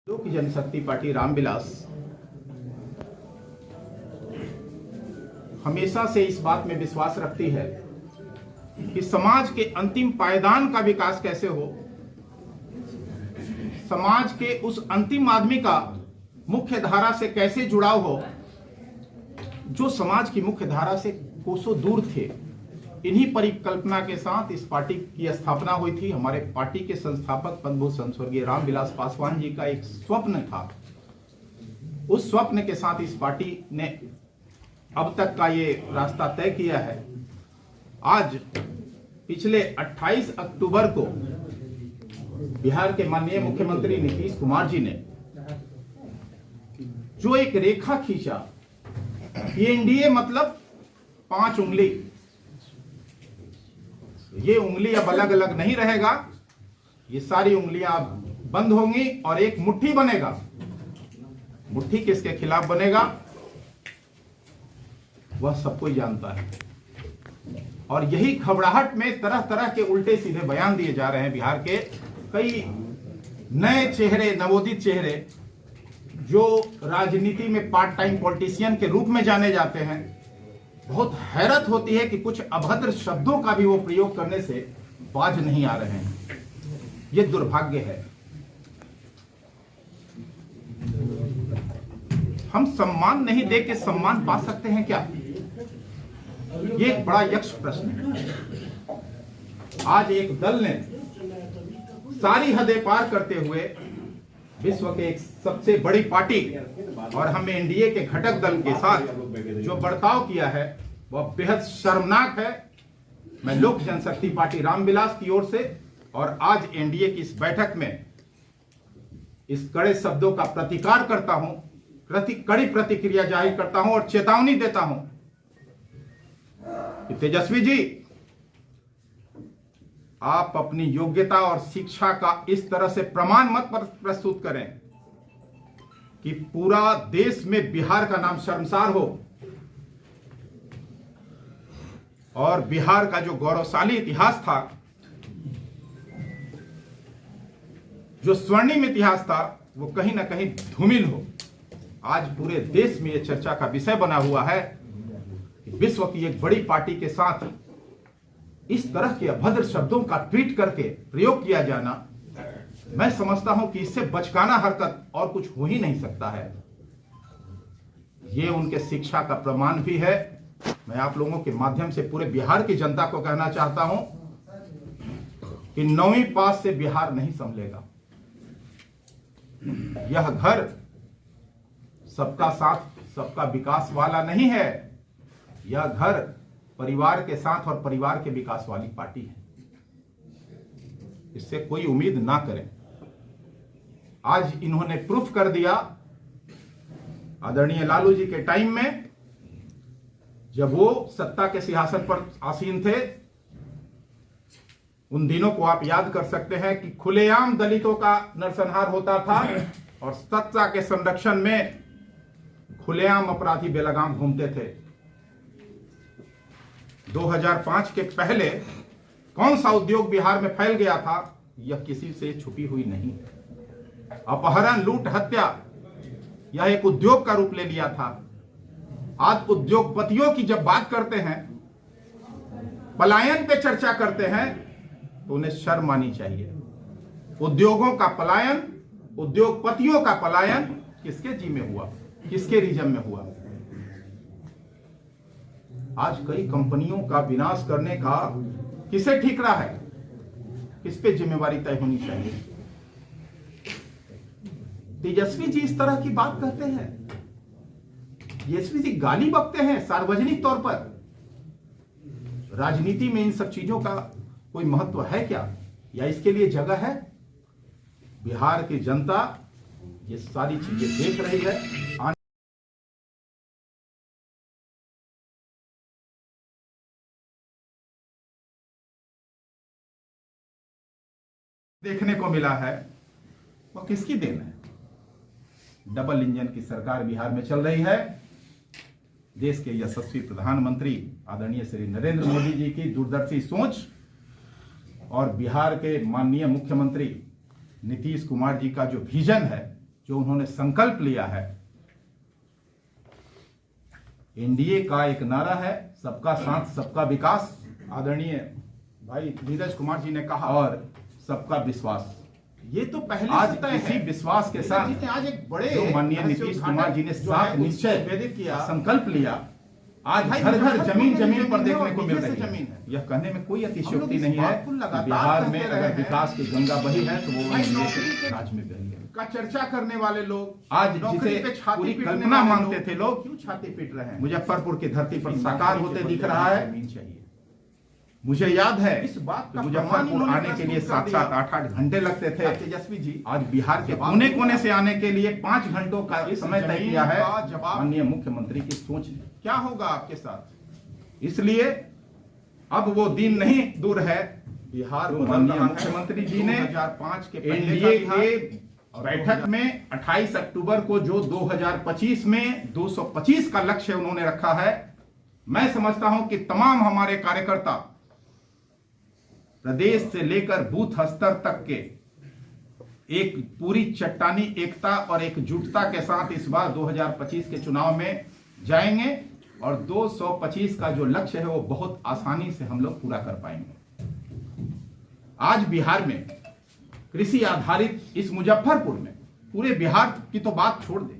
लोक जनशक्ति पार्टी रामविलास हमेशा से इस बात में विश्वास रखती है कि समाज के अंतिम पायदान का विकास कैसे हो, समाज के उस अंतिम आदमी का मुख्य धारा से कैसे जुड़ाव हो जो समाज की मुख्य धारा से कोसों दूर थे। इन्हीं परिकल्पना के साथ इस पार्टी की स्थापना हुई थी। हमारे पार्टी के संस्थापक पद्मभूषण स्वर्गीय रामविलास पासवान जी का एक स्वप्न था। उस स्वप्न के साथ इस पार्टी ने अब तक का ये रास्ता तय किया है। आज पिछले 28 अक्टूबर को बिहार के माननीय मुख्यमंत्री नीतीश कुमार जी ने जो एक रेखा खींचा, एनडीए मतलब 5 उंगली, ये उंगली अब अलग अलग नहीं रहेगा, ये सारी उंगलियां अब बंद होंगी और एक मुट्ठी बनेगा। मुट्ठी किसके खिलाफ बनेगा वह सबको ही जानता है। और यही घबराहट में तरह तरह के उल्टे सीधे बयान दिए जा रहे हैं। बिहार के कई नए चेहरे, नवोदित चेहरे जो राजनीति में पार्ट टाइम पॉलिटिशियन के रूप में जाने जाते हैं, बहुत हैरत होती है कि कुछ अभद्र शब्दों का भी वो प्रयोग करने से बाज नहीं आ रहे हैं। ये दुर्भाग्य है। हम सम्मान नहीं दे के सम्मान पा सकते हैं क्या? ये एक बड़ा यक्ष प्रश्न है। आज एक दल ने सारी हदें पार करते हुए विश्व के एक सबसे बड़ी पार्टी और हमें एनडीए के घटक दल के साथ जो बर्ताव किया है वह बेहद शर्मनाक है। मैं लोक जनशक्ति पार्टी रामविलास की ओर से और आज एनडीए की इस बैठक में इस कड़े शब्दों का प्रतिकार करता हूं, कड़ी प्रतिक्रिया जाहिर करता हूं और चेतावनी देता हूं कि तेजस्वी जी, आप अपनी योग्यता और शिक्षा का इस तरह से प्रमाण मत प्रस्तुत करें कि पूरा देश में बिहार का नाम शर्मसार हो और बिहार का जो गौरवशाली इतिहास था, जो स्वर्णिम इतिहास था, वो कहीं ना कहीं धूमिल हो। आज पूरे देश में यह चर्चा का विषय बना हुआ है कि विश्व की एक बड़ी पार्टी के साथ इस तरह के अभद्र शब्दों का ट्वीट करके प्रयोग किया जाना, मैं समझता हूं कि इससे बचकाना हरकत और कुछ हो ही नहीं सकता है। यह उनके शिक्षा का प्रमाण भी है। मैं आप लोगों के माध्यम से पूरे बिहार की जनता को कहना चाहता हूं कि 9वीं पास से बिहार नहीं संभलेगा। यह घर सबका साथ सबका विकास वाला नहीं है। यह घर परिवार के साथ और परिवार के विकास वाली पार्टी है। इससे कोई उम्मीद ना करें। आज इन्होंने प्रूफ कर दिया। आदरणीय लालू जी के टाइम में जब वो सत्ता के सिंहासन पर आसीन थे, उन दिनों को आप याद कर सकते हैं कि खुलेआम दलितों का नरसंहार होता था और सत्ता के संरक्षण में खुलेआम अपराधी बेलगाम घूमते थे। 2005 के पहले कौन सा उद्योग बिहार में फैल गया था, यह किसी से छुपी हुई नहीं। अपहरण, लूट, हत्या यह एक उद्योग का रूप ले लिया था। आज उद्योगपतियों की जब बात करते हैं, पलायन पे चर्चा करते हैं, तो उन्हें शर्म आनी चाहिए। उद्योगों का पलायन, उद्योगपतियों का पलायन किसके जी में हुआ, किसके रीजन में हुआ? आज कई कंपनियों का विनाश करने का किसे ठीक रहा है? किस पे जिम्मेवारी तय होनी चाहिए? तेजस्वी जी इस तरह की बात कहते हैं। तेजस्वी जी गाली बकते हैं सार्वजनिक तौर पर। राजनीति में इन सब चीजों का कोई महत्व है क्या, या इसके लिए जगह है? बिहार की जनता ये सारी चीजें देख रही है। देखने को मिला है वह किसकी देन है? डबल इंजन की सरकार बिहार में चल रही है। देश के यशस्वी प्रधानमंत्री आदरणीय श्री नरेंद्र मोदी जी की दूरदर्शी सोच और बिहार के माननीय मुख्यमंत्री नीतीश कुमार जी का जो विजन है, जो उन्होंने संकल्प लिया है, एनडीए का एक नारा है, सबका साथ सबका विकास, आदरणीय भाई नीरज कुमार जी ने कहा, और सबका विश्वास। ये तो पहले आज इसी विश्वास के साथ आज एक बड़े जो माननीय नीतीश कुमार जी ने साफ निश्चय निवेदित किया, संकल्प लिया, आज घर घर जमीन जमीन पर देखने को मिल रही है। यह कहने में कोई अतिशयोक्ति नहीं है कि बिहार में अगर विकास की गंगा बही है तो वो राज्य में बही है। का चर्चा करने वाले लोग आज जिसे पूरी कल्पना मानते थे लोग, क्यों छाती पीट रहे हैं? मुजफ्फरपुर की धरती पर साकार होते दिख रहा है। जमीन चाहिए। मुझे याद है इस बात का मुजफ्फरपुर आने के लिए 7-7 8-8 घंटे लगते थे। तेजस्वी जी आज बिहार के कोने कोने से आने के लिए 5 घंटों का समय तय किया है माननीय मुख्यमंत्री की सोच ने। क्या होगा आपके साथ? इसलिए अब वो दिन नहीं दूर है, बिहार तो माननीय मुख्यमंत्री जी ने 2005 के एनडीए के बैठक में 28 अक्टूबर को जो 2025 में 225 का लक्ष्य उन्होंने रखा है, मैं समझता हूं कि तमाम हमारे कार्यकर्ता प्रदेश से लेकर बूथ स्तर तक के एक पूरी चट्टानी एकता और एकजुटता के साथ इस बार 2025 के चुनाव में जाएंगे और 225 का जो लक्ष्य है वो बहुत आसानी से हम लोग पूरा कर पाएंगे। आज बिहार में कृषि आधारित इस मुजफ्फरपुर में, पूरे बिहार की तो बात छोड़ दे,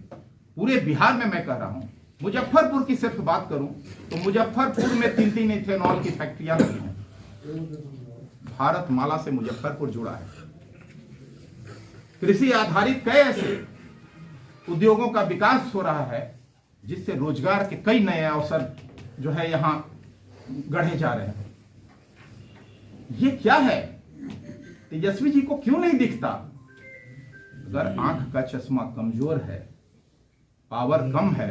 पूरे बिहार में मैं कह रहा हूं, मुजफ्फरपुर की सिर्फ बात करूं तो मुजफ्फरपुर में 3 इथेनॉल की फैक्ट्रियां लगी हैं। भारत माला से मुजफ्फरपुर जुड़ा है। कृषि आधारित कई ऐसे उद्योगों का विकास हो रहा है जिससे रोजगार के कई नए अवसर जो है यहां गढ़े जा रहे हैं। ये क्या है? तेजस्वी जी को क्यों नहीं दिखता? अगर आंख का चश्मा कमजोर है, पावर कम है,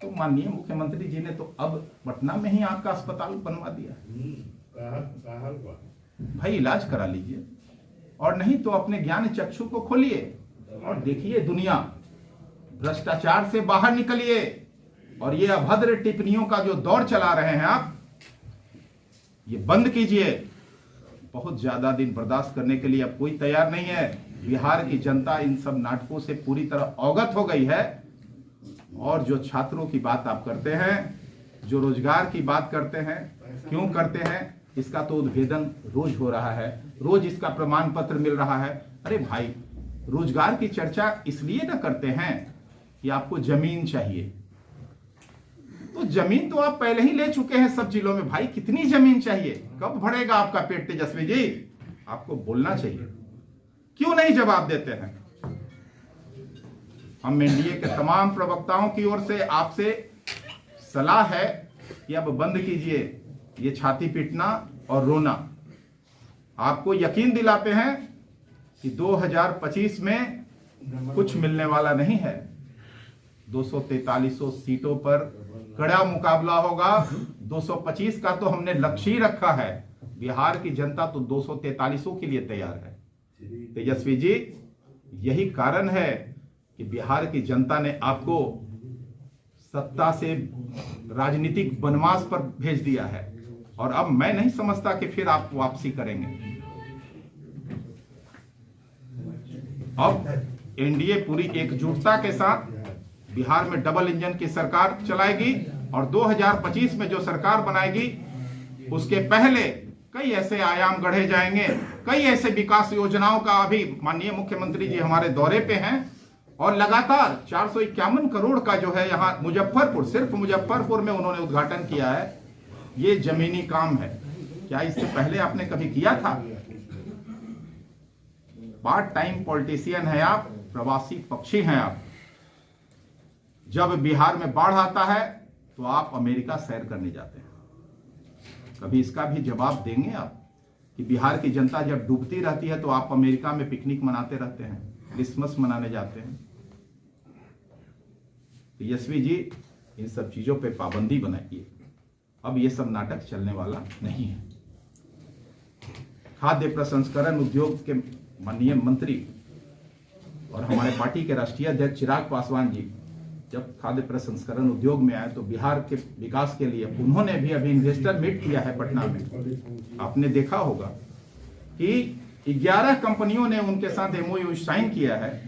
तो माननीय मुख्यमंत्री जी ने तो अब पटना में ही आंख का अस्पताल बनवा दिया। भाई इलाज करा लीजिए, और नहीं तो अपने ज्ञान चक्षु को खोलिए और देखिए दुनिया। भ्रष्टाचार से बाहर निकलिए और ये अभद्र टिप्पणियों का जो दौर चला रहे हैं आप, ये बंद कीजिए। बहुत ज्यादा दिन बर्दाश्त करने के लिए अब कोई तैयार नहीं है। बिहार की जनता इन सब नाटकों से पूरी तरह अवगत हो गई है। और जो छात्रों की बात आप करते हैं, जो रोजगार की बात करते हैं, क्यों करते हैं, इसका तो उद्भेदन रोज हो रहा है, रोज इसका प्रमाण पत्र मिल रहा है। अरे भाई, रोजगार की चर्चा इसलिए ना करते हैं कि आपको जमीन चाहिए, तो जमीन तो आप पहले ही ले चुके हैं सब जिलों में। भाई कितनी जमीन चाहिए, कब भरेगा आपका पेट? तेजस्वी जी, आपको बोलना चाहिए, क्यों नहीं जवाब देते हैं? हम एनडीए के तमाम प्रवक्ताओं की ओर से आपसे सलाह है कि अब बंद कीजिए ये छाती पीटना और रोना। आपको यकीन दिलाते हैं कि 2025 में कुछ मिलने वाला नहीं है। 243 सीटों पर कड़ा मुकाबला होगा। 225 का तो हमने लक्ष्य ही रखा है। बिहार की जनता तो 243 के लिए तैयार है। तेजस्वी जी, यही कारण है कि बिहार की जनता ने आपको सत्ता से राजनीतिक वनवास पर भेज दिया है, और अब मैं नहीं समझता कि फिर आप वापसी करेंगे। अब एनडीए पूरी एकजुटता के साथ बिहार में डबल इंजन की सरकार चलाएगी, और 2025 में जो सरकार बनाएगी उसके पहले कई ऐसे आयाम गढ़े जाएंगे, कई ऐसे विकास योजनाओं का अभी माननीय मुख्यमंत्री जी हमारे दौरे पे हैं, और लगातार 451 करोड़ का जो है यहाँ मुजफ्फरपुर, सिर्फ मुजफ्फरपुर में उन्होंने उद्घाटन किया है। ये जमीनी काम है। क्या इससे पहले आपने कभी किया था? पार्ट टाइम पॉलिटिशियन है आप, प्रवासी पक्षी हैं आप। जब बिहार में बाढ़ आता है तो आप अमेरिका सैर करने जाते हैं। कभी इसका भी जवाब देंगे आप कि बिहार की जनता जब डूबती रहती है तो आप अमेरिका में पिकनिक मनाते रहते हैं, क्रिसमस मनाने जाते हैं। तेजस्वी जी, इन सब चीजों पे पाबंदी बनाइए। अब ये सब नाटक चलने वाला नहीं है। खाद्य प्रसंस्करण उद्योग के माननीय मंत्री और हमारे पार्टी के राष्ट्रीय अध्यक्ष चिराग पासवान जी जब खाद्य प्रसंस्करण उद्योग में आए तो बिहार के विकास के लिए उन्होंने भी अभी इन्वेस्टर मीट किया है पटना में। आपने देखा होगा कि 11 कंपनियों ने उनके साथ एमओयू साइन किया है।